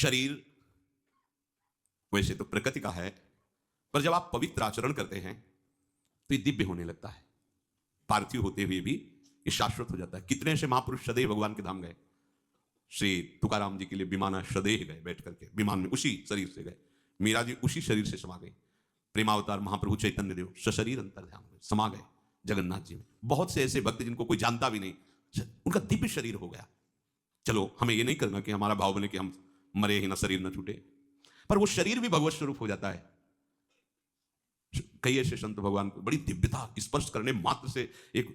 शरीर वैसे तो प्रकृति का है, पर जब आप पवित्र आचरण करते हैं तो ये दिव्य होने लगता है। पार्थिव होते हुए भी ये शाश्वत हो जाता है। कितने ऐसे महापुरुष सदैव भगवान के धाम गए। श्री तुकाराम जी के लिए विमान सदैव गए, बैठ करके विमान में उसी शरीर से गए। मीरा जी उसी शरीर से समा गई। प्रेमावतार महाप्रभु चैतन्य देव सशरीर अंतर्धाम में समा गए जगन्नाथ जी में। बहुत से ऐसे भक्त जिनको कोई जानता भी नहीं, उनका दिव्य शरीर हो गया। चलो हमें ये नहीं करना कि हमारा भाव बने कि हम मरे ही ना, शरीर ना छूटे, पर वो शरीर भी भगवत स्वरूप हो जाता है। कई ऐसे संत भगवान को बड़ी दिव्यता स्पर्श करने मात्र से एक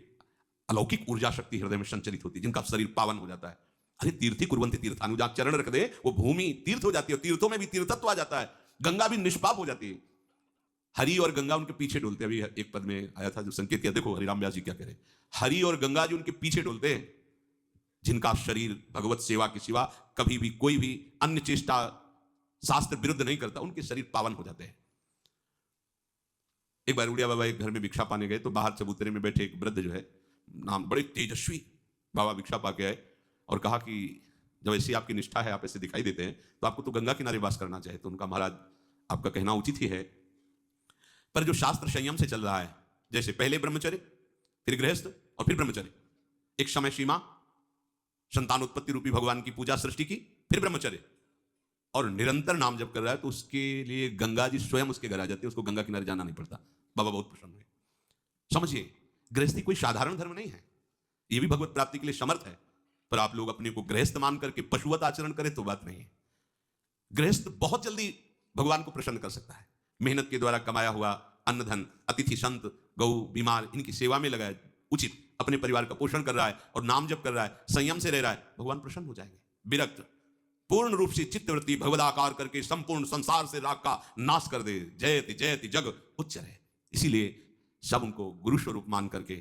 अलौकिक ऊर्जा शक्ति हृदय में संचरित होती है, जिनका शरीर पावन हो जाता है। अरे तीर्थी कुर्वन्ति तीर्थानि, जहां चरण रख दे वो भूमि तीर्थ हो जाती है। तीर्थों में भी तीर्थत्व आ जाता है। गंगा भी निष्पाप हो जाती है। हरि और गंगा उनके पीछे डोलते हैं। अभी एक पद में आया था जो संकेत किया, देखो हरिराम व्यास जी क्या कह रहे हैं। हरि और गंगा जी उनके पीछे डोलते हैं, जिनका शरीर भगवत सेवा के सिवा कभी भी कोई भी अन्य चेष्टा शास्त्र विरुद्ध नहीं करता, उनके शरीर पावन हो जाते हैं। एक बार उड़िया बाबा एक घर में भिक्षा पाने गए तो बाहर चबूतरे में बैठे एक वृद्ध जो है, नाम बड़े तेजस्वी बाबा भिक्षा पाके आए और कहा कि जब ऐसी आपकी निष्ठा है, आप ऐसे दिखाई देते हैं, तो आपको तो गंगा किनारे वास करना चाहिए। तो उनका महाराज आपका कहना उचित ही है, पर जो शास्त्र संयम से चल रहा है, जैसे पहले ब्रह्मचर्य, फिर गृहस्थ और फिर ब्रह्मचर्य, एक समय सीमा, संतानोत्पत्ति रूपी भगवान की पूजा सृष्टि की, फिर ब्रह्मचर्य, और निरंतर नाम जप कर रहा है, तो उसके लिए गंगा जी स्वयं उसके घर आ जाती है, उसको गंगा किनारे जाना नहीं पड़ता। बाबा बहुत प्रसन्न हुए। समझिए, गृहस्थी कोई साधारण धर्म नहीं है, यह भी भगवत प्राप्ति के लिए समर्थ है, पर आप लोग अपने को गृहस्थ मान करके पशुवत आचरण करें तो बात नहीं है। गृहस्थ बहुत जल्दी भगवान को प्रसन्न कर सकता है। मेहनत के द्वारा कमाया हुआ अन्न धन, अतिथि संत गौ बीमार इनकी सेवा में लगाए, उचित अपने परिवार का पोषण कर रहा है और नाम जप कर रहा है, संयम से रह रहा है, भगवान प्रसन्न हो जाएंगे। विरक्त पूर्ण रूप से चित्तवृत्ति भगवदाकार करके संपूर्ण संसार से राग का नाश कर दे, जयति जयति जग उच्च रहे। इसीलिए सब उनको गुरु स्वरूप मान करके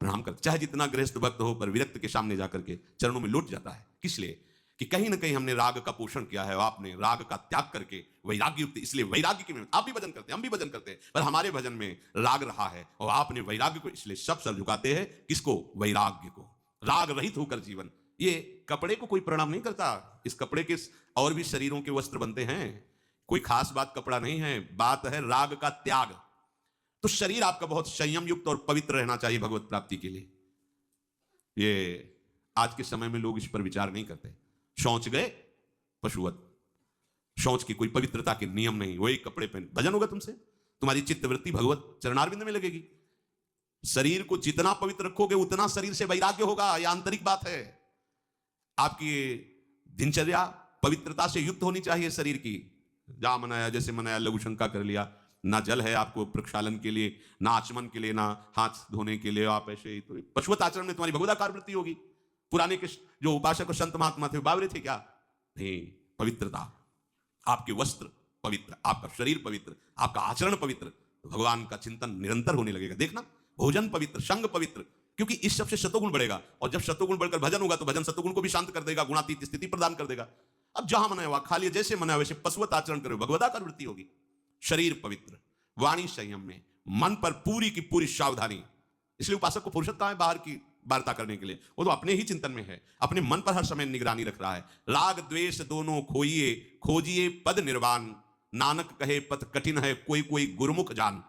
प्रणाम कर, चाहे जितना गृहस्थ भक्त हो, पर विरक्त के सामने जाकर के चरणों में लौट जाता है। किस लिए? कि कहीं ना कहीं हमने राग का पोषण किया है, आपने राग का त्याग करके वैराग्य युक्त, इसलिए वैराग्य की आप भी भजन करते हैं, हम भी भजन करते हैं, पर हमारे भजन में राग रहा है और आपने वैराग्य को, इसलिए सब सर झुकाते हैं किसको? वैराग्य को। राग रहित होकर जीवन, ये कपड़े को कोई प्रणाम नहीं करता। इस कपड़े के और भी शरीरों के वस्त्र बनते हैं, कोई खास बात कपड़ा नहीं है, बात है राग का त्याग। तो शरीर आपका बहुत संयम युक्त और पवित्र रहना चाहिए भगवत प्राप्ति के लिए। ये आज के समय में लोग इस पर विचार नहीं करते। शौच गए पशुवत, शौच की कोई पवित्रता के नियम नहीं, वही कपड़े पहन भजन होगा तुमसे, तुम्हारी चित्तवृत्ति भगवत चरणारविंद में लगेगी। शरीर को जितना पवित्र रखोगे उतना शरीर से वैराग्य होगा, यह आंतरिक बात है। आपकी दिनचर्या पवित्रता से युक्त होनी चाहिए शरीर की। जहां मनाया जैसे मनाया, लघु शंका कर लिया, ना जल है आपको प्रक्षालन के लिए, ना आचमन के लिए, ना हाथ धोने के लिए, आप ऐसे ही तो पशुवत आचरण में तुम्हारी भगवदाकार वृत्ति होगी। पुराने के जो उपासक और संत महात्मा थे बावरे थे क्या? नहीं, पवित्रता, आपके वस्त्र पवित्र, आपका शरीर पवित्र, आपका आचरण पवित्र, तो भगवान का चिंतन निरंतर होने लगेगा। देखना, भोजन पवित्र, संग पवित्र, क्योंकि इस सबसे सतोगुण बढ़ेगा, और जब सतोगुण बढ़कर भजन होगा तो भजन सतोगुण को भी शांत कर देगा, गुणातीत स्थिति प्रदान कर देगा। अब जहां मनाया हुआ खा लिया, जैसे मनाया वैसे पशुवत आचरण करो, भगवदाकार वृत्ति होगी। शरीर पवित्र, वाणी संयम में, मन पर पूरी की पूरी सावधानी। इसलिए उपासक को फुर्सत कहां है बाहर की वार्ता करने के लिए? वो तो अपने ही चिंतन में है, अपने मन पर हर समय निगरानी रख रहा है। राग द्वेष दोनों खोइए, खोजिए पद निर्वाण, नानक कहे पथ कठिन है, कोई कोई गुरुमुख जान।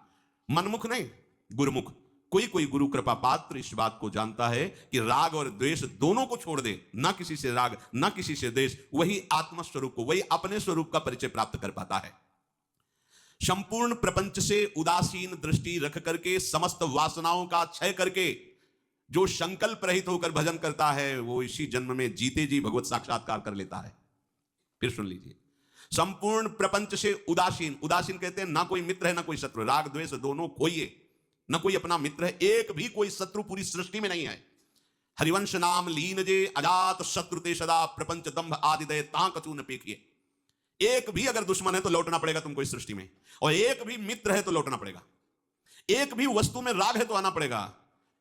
मनमुख नहीं, गुरुमुख। कोई कोई गुरु कृपा पात्र इस बात को जानता है कि राग और द्वेष दोनों को छोड़ दे, ना किसी से राग ना किसी से द्वेष, वही आत्मस्वरूप को, वही अपने स्वरूप का परिचय प्राप्त कर पाता है। संपूर्ण प्रपंच से उदासीन दृष्टि रख करके, समस्त वासनाओं का क्षय करके जो संकल्प रहित होकर भजन करता है, वो इसी जन्म में जीते जी भगवत साक्षात्कार कर लेता है। फिर सुन लीजिए, संपूर्ण प्रपंच से उदासीन, उदासीन कहते हैं ना कोई मित्र है ना कोई शत्रु, राग द्वेष दोनों खोइए, ना कोई अपना मित्र है, एक भी कोई शत्रु पूरी सृष्टि में नहीं है। हरिवंश नाम लीन जे अजात शत्रुते सदा, प्रपंच दंभ आदि दय ता कछु न पेखिए। एक भी अगर दुश्मन है तो लौटना पड़ेगा तुमको इस सृष्टि में, और एक भी मित्र है तो लौटना पड़ेगा। एक भी वस्तु में राग है तो आना पड़ेगा,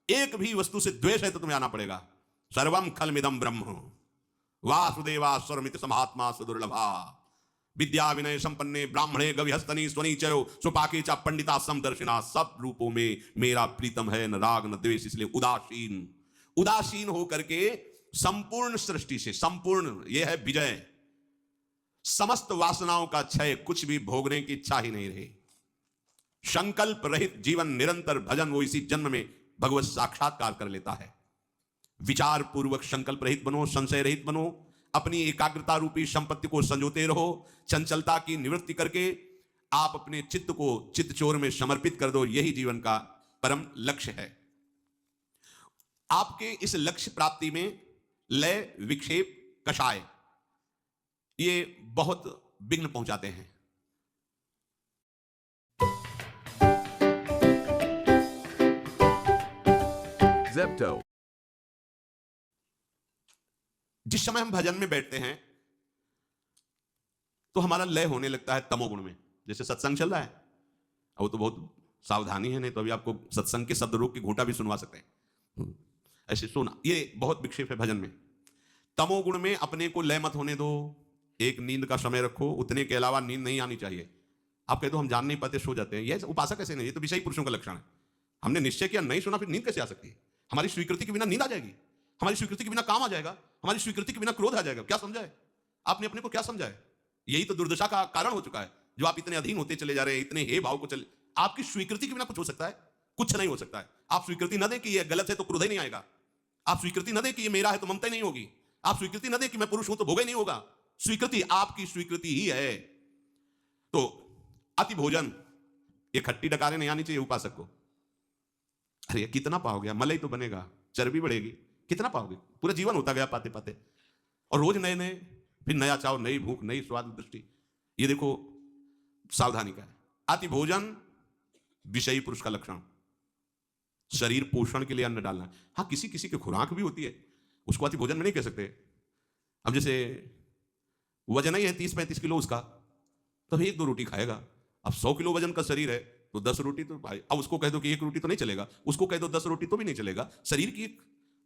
एक भी वस्तु से द्वेष है तो तुम्हें आना पड़ेगा। सर्वम खलमिदम ब्रह्म वासुदेवा स्वरमित समात्मा सुदुर्लभा, विद्या विनय संपन्ने ब्राह्मणे गविहस्तनी स्वनीचयो सुपाके चा पंडिता समदर्शिना। सब रूपों में मेरा प्रीतम है, न राग न द्वेष। इसलिए उदासीन, उदासीन होकर के संपूर्ण सृष्टि से, संपूर्ण, यह है विजय। समस्त वासनाओं का क्षय, कुछ भी भोगने की इच्छा ही नहीं रही। संकल्प रहित जीवन, निरंतर भजन, वो इसी जन्म में भगवत साक्षात्कार कर लेता है। विचार पूर्वक संकल्प रहित बनो, संशय रहित बनो, अपनी एकाग्रता रूपी संपत्ति को संजोते रहो। चंचलता की निवृत्ति करके आप अपने चित्त को चित्तचोर में समर्पित कर दो। यही जीवन का परम लक्ष्य है। आपके इस लक्ष्य प्राप्ति में लय, विक्षेप, कषाय ये बहुत विघ्न पहुंचाते हैं। Zepto. जिस समय हम भजन में बैठते हैं तो हमारा लय होने लगता है तमोगुण में। जैसे सत्संग चल रहा है, वो तो बहुत सावधानी है, नहीं तो अभी आपको सत्संग के शब्द रोक के घूंटा भी सुनवा सकते हैं। ऐसे सुना, ये बहुत विक्षेप है भजन में। तमोगुण में अपने को लय मत होने दो। एक नींद का समय रखो, उतने के अलावा नींद नहीं आनी चाहिए। आप कह दो हम जान नहीं पाते, सो जाते हैं, यह उपासक कैसे नहीं, ये तो विषयी पुरुषों का लक्षण है। हमने निश्चय किया, नहीं सुना, फिर नींद कैसे आ सकती है? हमारी स्वीकृति के बिना नींद आ जाएगी, हमारी स्वीकृति के बिना काम आ जाएगा, हमारी स्वीकृति के बिना क्रोध आ जाएगा। क्या समझा है आपने अपने को? क्या समझा है? यही तो दुर्दशा का कारण हो चुका है, जो आप इतने अधीन होते चले जा रहे हैं, इतने हे भाव को चले। आपकी स्वीकृति के बिना कुछ हो सकता है? कुछ नहीं हो सकता है। आप स्वीकृति न दें कि ये गलत है तो क्रोध ही नहीं आएगा। आप स्वीकृति न दें कि ये मेरा है तो ममता ही नहीं होगी। आप स्वीकृति न दें कि मैं पुरुष हूं तो भोग ही नहीं होगा। स्वीकृति आपकी स्वीकृति ही है। तो अति भोजन, ये खट्टी डकारे नहीं आनी चाहिए उपासक को। अरे कितना पाओगे? मलाई तो बनेगा, चर्बी बढ़ेगी, कितना पाओगे? पूरा जीवन होता गया पाते पाते, और रोज नए नए, फिर नया चाव, नई भूख, नई स्वाद दृष्टि। ये देखो सावधानी का है। अति भोजन विषयी पुरुष का लक्षण। शरीर पोषण के लिए अन्न डालना। हाँ, किसी किसी की खुराक भी होती है, उसको अति भोजन में नहीं कह सकते। अब जैसे वजन ही है 30-35 किलो उसका, तो एक दो रोटी खाएगा। अब 100 किलो वजन का शरीर है तो 10 रोटी तो भाई, अब उसको कह दो कि एक रोटी तो नहीं चलेगा, उसको कह दो 10 रोटी तो भी नहीं चलेगा। शरीर की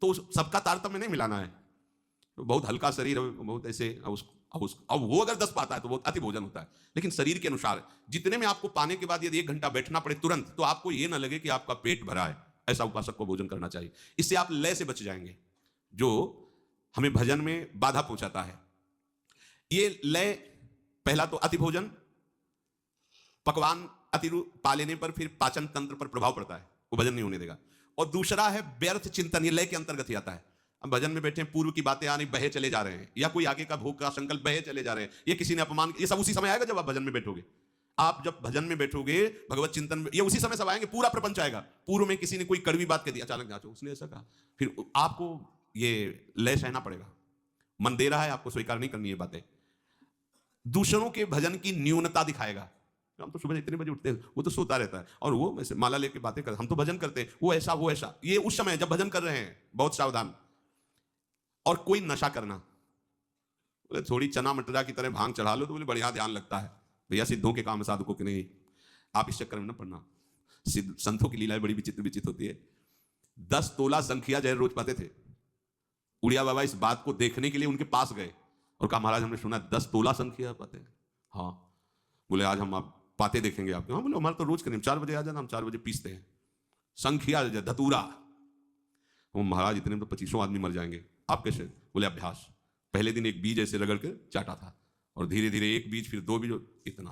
तो सबका तारतम्य नहीं मिलाना है। तो बहुत हल्का शरीर है, बहुत ऐसे, अब वो अगर 10 पाता है तो बहुत अति भोजन होता है। लेकिन शरीर के अनुसार जितने में आपको पाने के बाद यदि 1 घंटा बैठना पड़े तुरंत, तो आपको ये ना लगे कि आपका पेट भरा है। ऐसा उपासक को भोजन करना चाहिए। इससे आप लय से बच जाएंगे, जो हमें भजन में बाधा पहुंचाता है। ये लय, पहला तो अति भोजन, पकवान अति पा लेने पर फिर पाचन तंत्र पर प्रभाव पड़ता है, वो भजन नहीं होने देगा। और दूसरा है व्यर्थ चिंतन, ये लय के अंतर्गत ही आता है। अब भजन में बैठे, पूर्व की बातें आ रही, बहे चले जा रहे हैं, या कोई आगे का भोग का संकल्प, बहे चले जा रहे हैं, ये किसी ने अपमान, ये सब उसी समय आएगा जब आप भजन में बैठोगे। आप जब भजन में बैठोगे, भगवत चिंतन में, ये उसी समय सब आएंगे, पूरा प्रपंच आएगा। पूर्व में किसी ने कोई कड़वी बात कह दी, अचानक जांचो उसने ऐसा कहा, फिर आपको ये लय सहना पड़ेगा। मन दे रहा है, आपको स्वीकार नहीं करनी है बातें। दूसरों के भजन की न्यूनता दिखाएगा। हम तो सुबह इतने बजे उठते हैं, वो तो सोता रहता है, और वो ऐसे माला लेके बातें करते, हम तो भजन करते हैं, वो ऐसा वो ऐसा। ये उस समय जब भजन कर रहे हैं, बहुत सावधान। और कोई नशा करना, बोले थोड़ी चना मटरा की तरह भांग चढ़ा लो तो बोले बढ़िया ध्यान लगता है। भैया सिद्धों के काम है, साधुकों के नहीं। आप इस चक्कर में न पड़ना। सिद्ध संतों की लीलाएं बड़ी विचित्र विचित्र होती है। 10 तोला संखिया जय रोज पाते थे। उड़िया बाबा इस बात को देखने के लिए उनके पास गए और कहा, महाराज हमने सुना 10 तोला संखिया पाते हैं। हाँ, बोले आज हम आप पाते देखेंगे आपके। हाँ, बोले हमारा तो रोज करें, 4 बजे आ जाना, हम 4 बजे पीसते हैं संखिया धतूरा। वो महाराज इतने में तो 25 आदमी मर जाएंगे। आप कैसे? बोले अभ्यास। पहले दिन एक बीज ऐसे रगड़ के चाटा था, और धीरे धीरे एक बीज, फिर 2 बीज, इतना।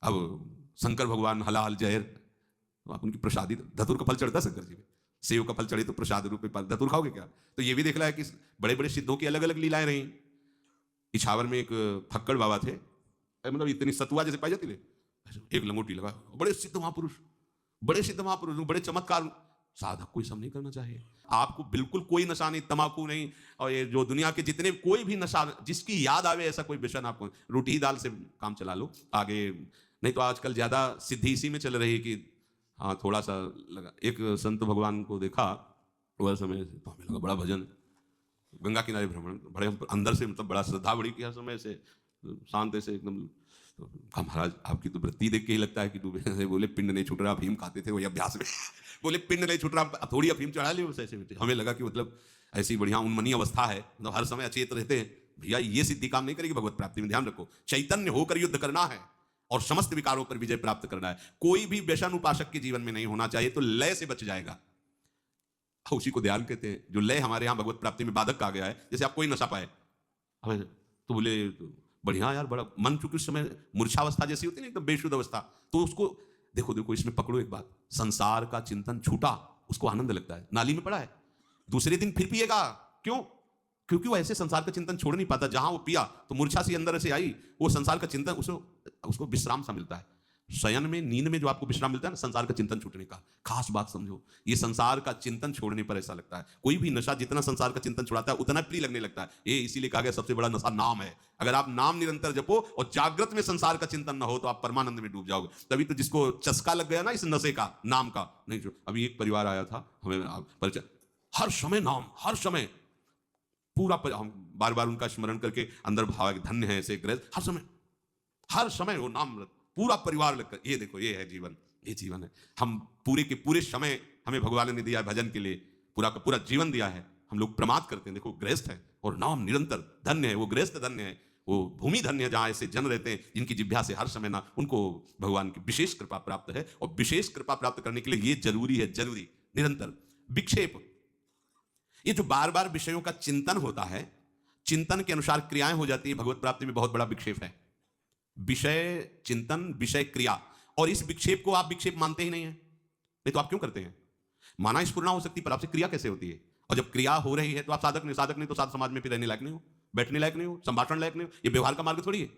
अब शंकर भगवान हलाहल जहर, तो आप उनकी प्रसादी, धतूर का फल चढ़ता शंकर जी में, सेव का फल चढ़े तो प्रसाद रूप में धतूर खाओगे क्या? तो ये भी देख रहा है कि बड़े बड़े सिद्धों की अलग अलग लीलाएं रही। इछावर में एक फक्कड़ बाबा थे, मतलब इतनी सतुआ जैसे पाई जाती थी, एक लंगोटी लगा, बड़े सिद्ध महापुरुष, बड़े सिद्ध महापुरुष, बड़े चमत्कार। साधक को ये सब नहीं करना चाहिए। आपको बिल्कुल कोई नशा नहीं, तंबाकू नहीं, और ये जो दुनिया के जितने कोई भी नशा, जिसकी याद आवे ऐसा कोई व्यसन, आपको रोटी ही दाल से काम चला लो आगे। नहीं तो आजकल ज्यादा सिद्धि इसी में चल रही है कि हाँ थोड़ा सा लगा। एक संत भगवान को देखा वह समय, तो हमें लगा बड़ा भजन, गंगा किनारे भ्रमण, बड़े अंदर से, मतलब बड़ा श्रद्धा बड़ी किया समय से, शांत ऐसे एकदम। तो कहा महाराज आपकी तो वृत्ति देख के ही लगता है कि तू। बोले पिंड नहीं छूट रहा, अफीम खाते थे वही अभ्यास में। बोले पिंड नहीं छूट रहा, थोड़ी अफीम चढ़ा ली उसे ऐसे। हमें लगा कि मतलब ऐसी बढ़िया उन्मनी अवस्था है, मतलब हर समय अचेत रहते हैं। भैया ये सिद्धि काम नहीं करेगी भगवत प्राप्ति में, ध्यान रखो। चैतन्य होकर युद्ध करना है और समस्त विकारों पर विजय प्राप्त करना है। कोई भी व्यसन उपासक के जीवन में नहीं होना चाहिए, तो लय से बच जाएगा। उसी को ध्यान कहते हैं, जो लय हमारे यहाँ भगवत प्राप्ति में बाधक आ गया है। जैसे आप कोई नशा पाए, तो बोले बढ़िया यार, बड़ा मन, चूंकि उस समय मूर्छावस्था जैसी होती है ना, एकदम बेशुद्ध अवस्था, तो उसको देखो देखो इसमें पकड़ो एक बात, संसार का चिंतन छूटा, उसको आनंद लगता है, नाली में पड़ा है, दूसरे दिन फिर पिएगा। क्यों? क्योंकि वो ऐसे संसार का चिंतन छोड़ नहीं पाता। जहां वो पिया तो मूर्छा सी अंदर से आई, वो संसार का चिंतन उसको विश्राम सा मिलता है। शयन में, नींद में जो आपको विश्राम मिलता है ना, संसार का चिंतन छूटने का। खास बात समझो, ये संसार का चिंतन छोड़ने पर ऐसा लगता है। कोई भी नशा जितना संसार का चिंतन छुड़ाता है उतना प्रिय लगने लगता है। ये इसीलिए कहा गया सबसे बड़ा नशा नाम है। अगर आप नाम निरंतर जपो और जागृत में संसार का चिंतन ना हो तो आप परमानंद में डूब जाओगे। तभी तो जिसको चस्का लग गया ना इस नशे का, नाम का, नहीं जो अभी एक परिवार आया था हमें परिचय, हर समय नाम, हर समय हम बार बार उनका स्मरण करके अंदर भाव, धन्य है ऐसे गृहस्थ, हर समय वो नाम, पूरा परिवार लगकर, ये देखो ये है जीवन, ये जीवन है। हम पूरे के पूरे समय हमें भगवान ने दिया भजन के लिए, पूरा का पूरा जीवन दिया है, हम लोग प्रमाद करते हैं। देखो गृहस्थ है और नाम निरंतर, धन्य है वो गृहस्थ, धन्य है वो भूमि, धन्य है जहां ऐसे जन रहते हैं जिनकी जिह्वा से हर समय ना उनको भगवान की विशेष कृपा प्राप्त है। और विशेष कृपा प्राप्त करने के लिए ये जरूरी है, जरूरी निरंतर विक्षेप। ये जो बार बार विषयों का चिंतन होता है, चिंतन के अनुसार क्रियाएं हो जाती है, भगवत प्राप्ति में बहुत बड़ा विक्षेप है। विषय चिंतन, विषय क्रिया, और इस विक्षेप को आप विक्षेप मानते ही नहीं है, नहीं तो आप क्यों करते हैं? माना स्फुरना हो सकती है, पर आपसे क्रिया कैसे होती है? और जब क्रिया हो रही है तो आप साधक नहीं तो साध समाज में फिर रहने लायक नहीं हो, बैठने लायक नहीं हो, संभाषण लायक नहीं हो। ये व्यवहार का मार्ग थोड़ी है,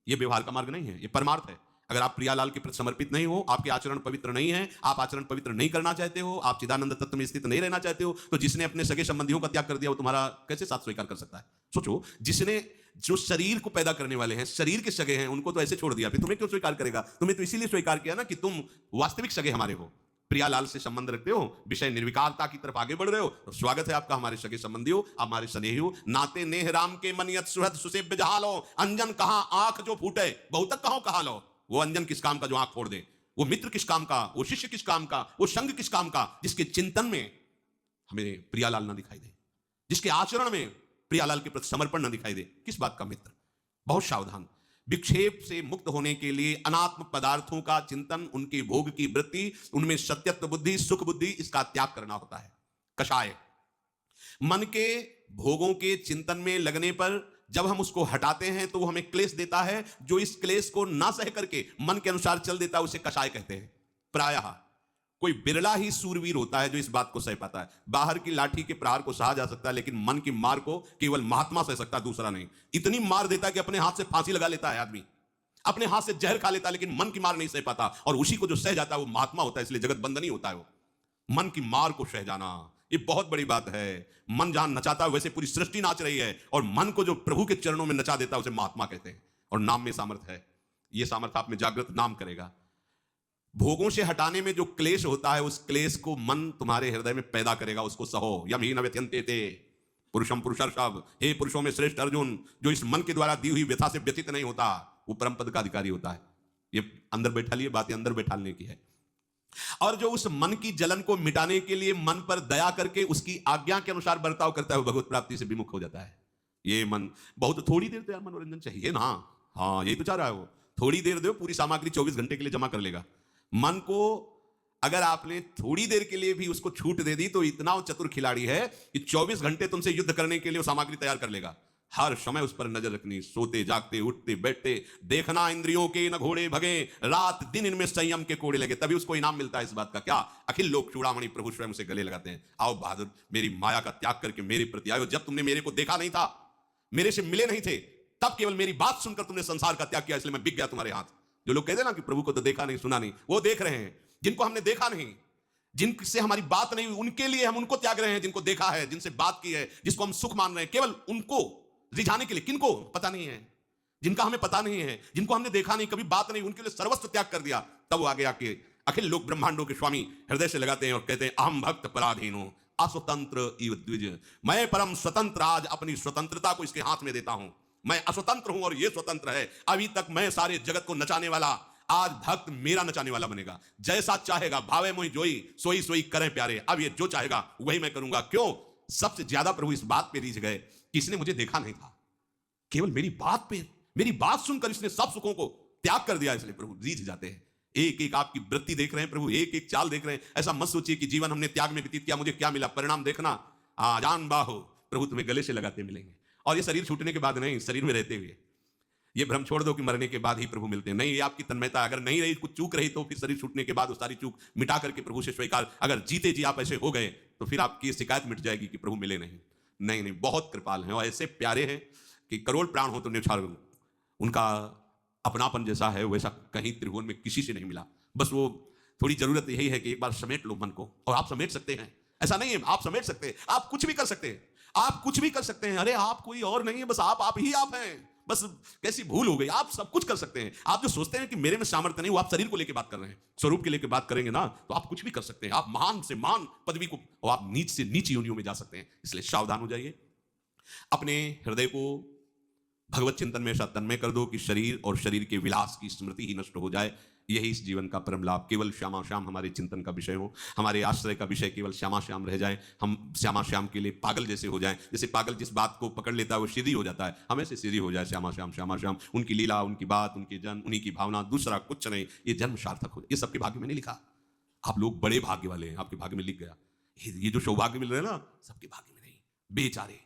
ये व्यवहार का मार्ग नहीं है, ये परमार्थ है। अगर आप प्रियालाल के प्रति समर्पित नहीं हो, आपके आचरण पवित्र नहीं है, आप आचरण पवित्र नहीं करना चाहते हो, आप चिदानंद तत्व में स्थित नहीं रहना चाहते हो, तो जिसने अपने सगे संबंधियों का त्याग कर दिया वो तुम्हारा कैसे साथ स्वीकार कर सकता है? सोचो, जिसने, जो शरीर को पैदा करने वाले हैं, शरीर के सगे हैं, उनको तो ऐसे छोड़ दिया, फिर तुम्हें क्यों स्वीकार करेगा? तुम्हें तो इसीलिए स्वीकार किया ना कि तुम वास्तविक सगे हमारे हो, प्रियालाल से संबंध रखते हो, विषय निर्विकारता की तरफ आगे बढ़ रहे हो, तो स्वागत है आपका हमारे सगे संबंधी हो, हमारे स्नेही हो। नाते नेह राम के मनियत सुहद सुसेव्य जहा लो, अंजन कहां आंख जो फूटे, बहुतक कहो कहा लो। वो अंजन किस काम का जो आंख फोड़ दे, वो मित्र किस काम का, वो शिष्य किस काम का, वो संग किस काम का, जिसके चिंतन में हमें प्रियालाल ना दिखाई दे, जिसके आचरण में प्रियालाल के प्रति समर्पण ना दिखाई दे, किस बात का मित्र? बहुत सावधान। विक्षेप से मुक्त होने के लिए अनात्म पदार्थों का चिंतन, उनके भोग की वृत्ति, उनमें सत्यत्व बुद्धि, सुख बुद्धि, इसका त्याग करना होता है। कषाय, मन के भोगों के चिंतन में लगने पर जब हम उसको हटाते हैं तो वो हमें क्लेश देता है। जो इस क्लेश को ना सह करके मन के अनुसार चल देता है उसे कषाय कहते हैं। प्रायः कोई बिरला ही सूरवीर होता है जो इस बात को सह पाता है। बाहर की लाठी के प्रहार को सहा जा सकता है, लेकिन मन की मार को केवल महात्मा सह सकता है, दूसरा नहीं। इतनी मार देता है कि अपने हाथ से फांसी लगा लेता है आदमी, अपने हाथ से जहर खा लेता है, लेकिन मन की मार नहीं सह पाता। और उसी को जो सह जाता है वो महात्मा होता है, इसलिए जगत बंधनी होता है वो। मन की मार को सह जाना, ये बहुत बड़ी बात है। मन जहां नचाता है वैसे पूरी सृष्टि नाच रही है, और मन को जो प्रभु के चरणों में नचा देता है उसे महात्मा कहते हैं। और नाम में सामर्थ्य है, ये सामर्थ्य आप में जागृत नाम करेगा। भोगों से हटाने में जो क्लेश होता है, उस क्लेश को मन तुम्हारे हृदय में पैदा करेगा, उसको सहो। यम ही न व्यथयन्ते ते पुरुषम पुरुषर्षभ, हे पुरुषों में श्रेष्ठ अर्जुन, जो इस मन के द्वारा दी हुई व्यथा से व्यथित नहीं होता वो परम पद का अधिकारी होता है। ये अंदर बैठा लिए, बातें अंदर बैठाने की है। और जो उस मन की जलन को मिटाने के लिए मन पर दया करके उसकी आज्ञा के अनुसार बर्ताव करता है, वो भगवत प्राप्ति से विमुख हो जाता है। ये मन बहुत थोड़ी देर तो यार मनोरंजन चाहिए ना, हाँ यही तो चाह रहा है वो, थोड़ी देर दो, पूरी सामग्री 24 घंटे के लिए जमा कर लेगा। मन को अगर आपने थोड़ी देर के लिए भी उसको छूट दे दी तो इतना वो चतुर खिलाड़ी है कि 24 घंटे तुमसे युद्ध करने के लिए वो सामग्री तैयार कर लेगा। हर समय उस पर नजर रखनी, सोते जागते उठते बैठते देखना, इंद्रियों के न घोड़े भगे, रात दिन इनमें संयम के कोड़े लगे, तभी उसको इनाम मिलता है इस बात का। क्या अखिल लोग चूड़ामणि प्रभु स्वयं से गले लगाते हैं। आओ बहादुर, मेरी माया का त्याग करके मेरे प्रति आयो। जब तुमने मेरे को देखा नहीं था, मेरे से मिले नहीं थे, तब केवल मेरी बात सुनकर तुमने संसार का त्याग किया, इसलिए मैं बिक गया तुम्हारे हाथ। जो लोग कहते हैं ना कि प्रभु को तो देखा नहीं सुना नहीं, वो देख रहे हैं। जिनको हमने देखा नहीं, जिनसे हमारी बात नहीं हुई, उनके लिए हम उनको त्याग रहे हैं। जिनको देखा है, जिनसे बात की है, जिसको हम सुख मान रहे हैं, केवल उनको रिझाने के लिए। किनको पता नहीं है, जिनका हमें पता नहीं है, जिनको हमने देखा नहीं, कभी बात नहीं, उनके लिए सर्वस्व त्याग कर दिया। तब वो आगे आके अखिल लोक ब्रह्मांडों के स्वामी हृदय से लगाते हैं और कहते हैं, अहम भक्त पराधीनो अस्वतंत्र इव द्विज। मैं परम स्वतंत्र आज अपनी स्वतंत्रता को इसके हाथ में देता हूं। मैं अस्वतंत्र हूं और ये स्वतंत्र है। अभी तक मैं सारे जगत को नचाने वाला, आज भक्त मेरा नचाने वाला बनेगा। जैसा चाहेगा भावे मोहि जोई, सोई सोई करें प्यारे। अब ये जो चाहेगा वही मैं करूंगा। क्यों? सबसे ज्यादा प्रभु इस बात पे रीझ गए कि इसने मुझे देखा नहीं था, केवल मेरी बात पे, मेरी बात सुनकर इसने सब सुखों को त्याग कर दिया, इसलिए प्रभु रीझ जाते हैं। एक एक आपकी वृत्ति देख रहे हैं प्रभु, एक एक चाल देख रहे हैं। ऐसा मत सोचिए कि जीवन हमने त्याग में व्यतीत किया, मुझे क्या मिला, परिणाम देखना। आजान बाहो, प्रभु तुम्हें गले से लगाते मिलेंगे। और ये शरीर छूटने के बाद नहीं, शरीर में रहते हुए। ये भ्रम छोड़ दो कि मरने के बाद ही प्रभु मिलते हैं। नहीं, ये आपकी तन्मयता, अगर नहीं रही, कुछ चूक रही, तो फिर शरीर छूटने के बाद वो सारी चूक मिटा करके प्रभु से स्वीकार, अगर जीते जी आप ऐसे हो गए तो फिर आपकी शिकायत मिट जाएगी कि प्रभु मिले नहीं। नहीं नहीं, बहुत कृपाल हैं और ऐसे प्यारे हैं कि करोड़ प्राण हो तो न्यौछावर उनका अपनापन जैसा है वैसा कहीं त्रिभुवन में किसी से नहीं मिला। बस वो थोड़ी जरूरत यही है कि एक बार समेट लो मन को, और आप समेट सकते हैं। ऐसा नहीं है, आप समेट सकते हैं, आप कुछ भी कर सकते हैं, आप कुछ भी कर सकते हैं। अरे आप कोई और नहीं है, बस आप ही आप हैं। बस कैसी भूल हो गई, आप सब कुछ कर सकते हैं। आप जो सोचते हैं कि मेरे में सामर्थ्य नहीं, वो आप शरीर को लेकर बात कर रहे हैं। स्वरूप के लेकर बात करेंगे ना तो आप कुछ भी कर सकते हैं। आप महान से महान पदवी को, और आप नीच से नीच योनियों में जा सकते हैं। इसलिए सावधान हो जाइए, अपने हृदय को भगवत चिंतन में ऐसा तन्मय कर दो कि शरीर और शरीर के विलास की स्मृति ही नष्ट हो जाए। यही इस जीवन का परम लाभ। केवल श्यामा श्याम हमारे चिंतन का विषय हो, हमारे आश्रय का विषय केवल श्यामा श्याम रह जाए। हम श्यामा श्याम के लिए पागल जैसे हो जाएं, जैसे पागल जिस बात को पकड़ लेता है वो सीधी हो जाता है, हमें से सीधी हो जाए। श्यामा श्याम श्यामा श्याम, उनकी लीला, उनकी बात, उनके जन, उन्हीं की भावना, दूसरा कुछ नहीं। ये जन्म सार्थक हो। ये सबके भाग्य में नहीं लिखा। आप लोग बड़े भाग्य वाले हैं, आपके भाग्य में लिख गया। ये जो सौभाग्य मिल रहे हैं ना, सबके भाग्य में नहीं। बेचारे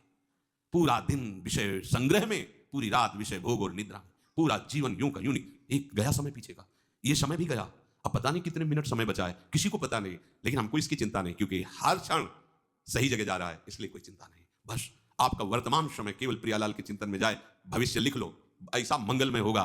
पूरा दिन विषय संग्रह में, पूरी रात विषय भोग और निद्रा में, पूरा जीवन यूं का यूं नहीं। एक गया समय पीछे का, ये समय भी गया। अब पता नहीं कितने मिनट समय बचा है, किसी को पता नहीं, लेकिन हमको इसकी चिंता नहीं, क्योंकि हर क्षण सही जगह जा रहा है, इसलिए कोई चिंता नहीं। बस आपका वर्तमान समय केवल प्रियालाल के चिंतन में जाए। भविष्य लिख लो, ऐसा मंगलमय होगा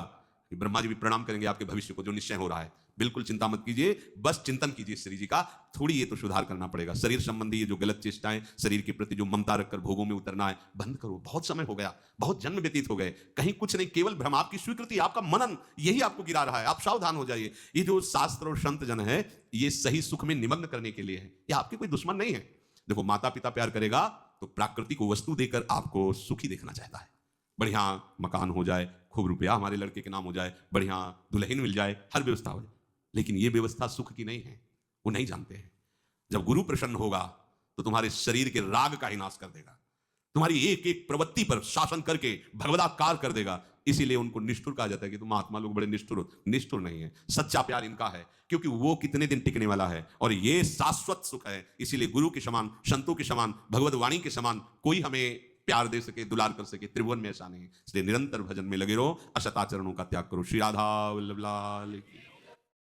कि ब्रह्मा जी भी प्रणाम करेंगे आपके भविष्य को, जो निश्चय हो रहा है। बिल्कुल चिंता मत कीजिए, बस चिंतन कीजिए श्री जी का। थोड़ी ये तो सुधार करना पड़ेगा। शरीर संबंधी ये जो गलत चेष्टाएं, शरीर के प्रति जो ममता रखकर भोगों में उतरना है, बंद करो। बहुत समय हो गया, बहुत जन्म व्यतीत हो गए, कहीं कुछ नहीं, केवल भ्रम। आपकी स्वीकृति, आपका मनन, यही आपको गिरा रहा है। आप सावधान हो जाइए। ये जो शास्त्र और संत जन है, ये सही सुख में निमग्न करने के लिए है। ये आपके कोई दुश्मन नहीं है। देखो, माता पिता प्यार करेगा तो प्राकृतिक वस्तु देकर आपको सुखी देखना चाहता है। बढ़िया मकान हो जाए, खूब रुपया हमारे लड़के के नाम हो जाए, बढ़िया दुल्हन मिल जाए, हर व्यवस्था हो जाए, लेकिन ये व्यवस्था सुख की नहीं है। वो नहीं जानते हैं। जब गुरु प्रसन्न होगा तो तुम्हारे शरीर के राग का ही नाश कर देगा, तुम्हारी एक एक प्रवृत्ति पर शासन करके भगवदाकार कर देगा। इसीलिए उनको निष्ठुर कहा जाता है कि तुम महात्मा लोग बड़े निष्ठुर हो। निष्ठुर नहीं है, सच्चा प्यार इनका है, क्योंकि वो कितने दिन टिकने वाला है और ये शाश्वत सुख है। इसीलिए गुरु के समान, संतों के समान, भगवत वाणी के समान कोई हमें प्यार दे सके, दुलार कर सके, त्रिभुवन में ऐसा नहीं। इसलिए निरंतर भजन में लगे रहो, असदाचरणों का त्याग करो। श्री राधा वल्लभ लाल की।